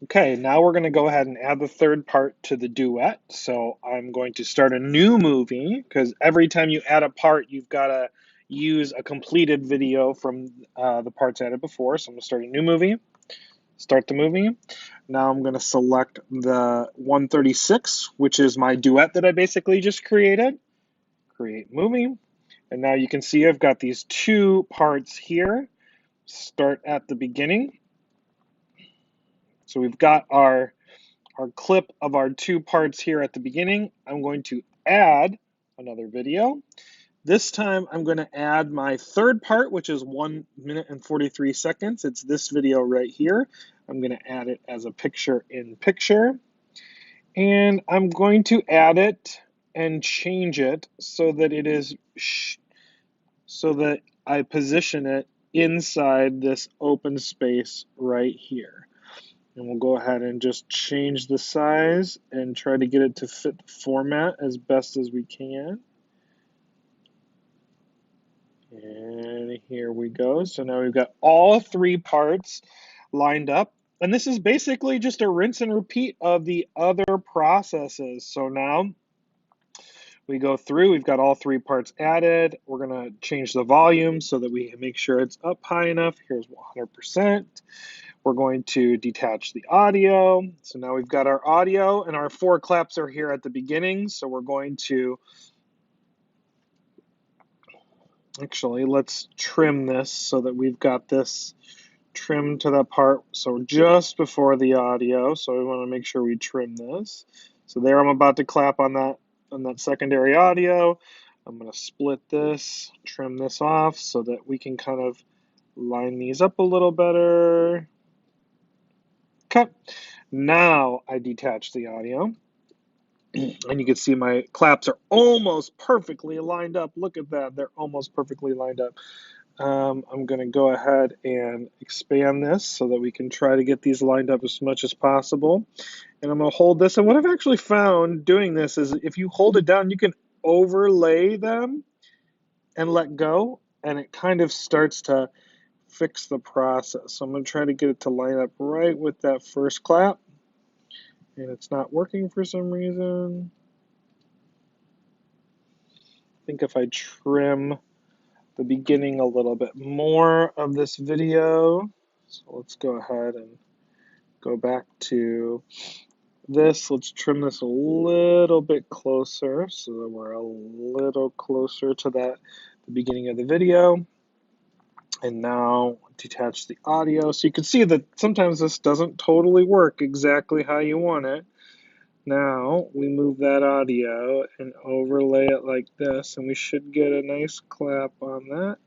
Okay, now we're going to go ahead and add the third part to the duet. So I'm going to start a new movie because every time you add a part, you've got to use a completed video from the parts added before. So I'm going to start a new movie, start the movie. Now I'm going to select the 136, which is my duet that I basically just created. Create movie. And now you can see I've got these two parts here. Start at the beginning. So we've got our clip of our two parts here at the beginning. I'm going to add another video. This time I'm going to add my third part, which is 1 minute and 43 seconds. It's this video right here. I'm going to add it as a picture in picture. And I'm going to add it and change it so that it is, so that I position it inside this open space right here. And we'll go ahead and just change the size and try to get it to fit the format as best as we can. And here we go. So now we've got all three parts lined up. And this is basically just a rinse and repeat of the other processes. So now we go through, we've got all three parts added. We're going to change the volume so that we make sure it's up high enough. Here's 100%. We're going to detach the audio. So now we've got our audio and our four claps are here at the beginning. So we're going to, actually, let's trim this so that we've got this trimmed to that part. So just before the audio. So we want to make sure we trim this. So there I'm about to clap on that secondary audio. I'm going to split this, trim this off so that we can kind of line these up a little better. Okay, now I detach the audio, and you can see my claps are almost perfectly lined up. Look at that, they're almost perfectly lined up. I'm going to go ahead and expand this so that we can try to get these lined up as much as possible. And I'm going to hold this, and what I've actually found doing this is if you hold it down, you can overlay them and let go, and it kind of starts to fix the process. So I'm going to try to get it to line up right with that first clap. And it's not working for some reason. I think if I trim the beginning a little bit more of this video, so let's go ahead and go back to this. Let's trim this a little bit closer so that we're a little closer to the beginning of the video. And now detach the audio. So you can see that sometimes this doesn't totally work exactly how you want it. Now we move that audio and overlay it like this, and we should get a nice clap on that.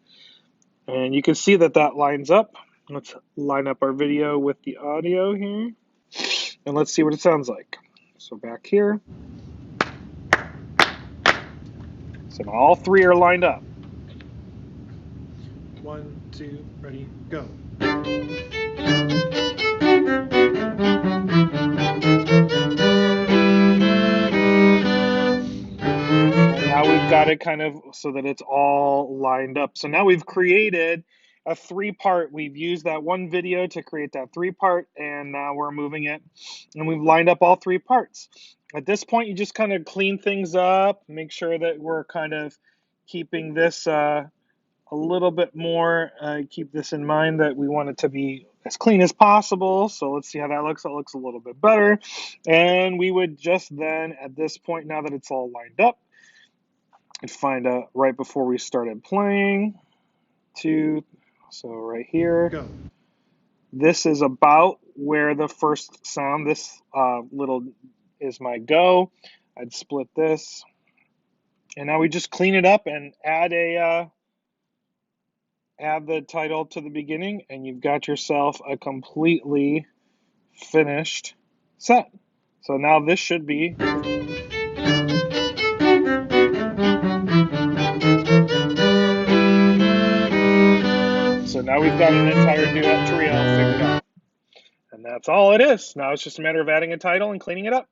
And you can see that that lines up. Let's line up our video with the audio here, and let's see what it sounds like. So back here. So now all three are lined up. 1, 2, ready, go. Now we've got it kind of so that it's all lined up. So now we've created a three-part. We've used that one video to create that three-part, and now we're moving it, and we've lined up all three parts. At this point, you just kind of clean things up, make sure that we're kind of keeping this a little bit more, keep this in mind that we want it to be as clean as possible. So let's see how that looks. That looks a little bit better. And we would just then, at this point, now that it's all lined up, and find out right before we started playing. So right here. Go. This is about where the first sound, this little is my go. I'd split this. And now we just clean it up and add the title to the beginning, and you've got yourself a completely finished set. So now this should be So now we've got an entire duet trio figured out. And that's all it is. Now it's just a matter of adding a title and cleaning it up.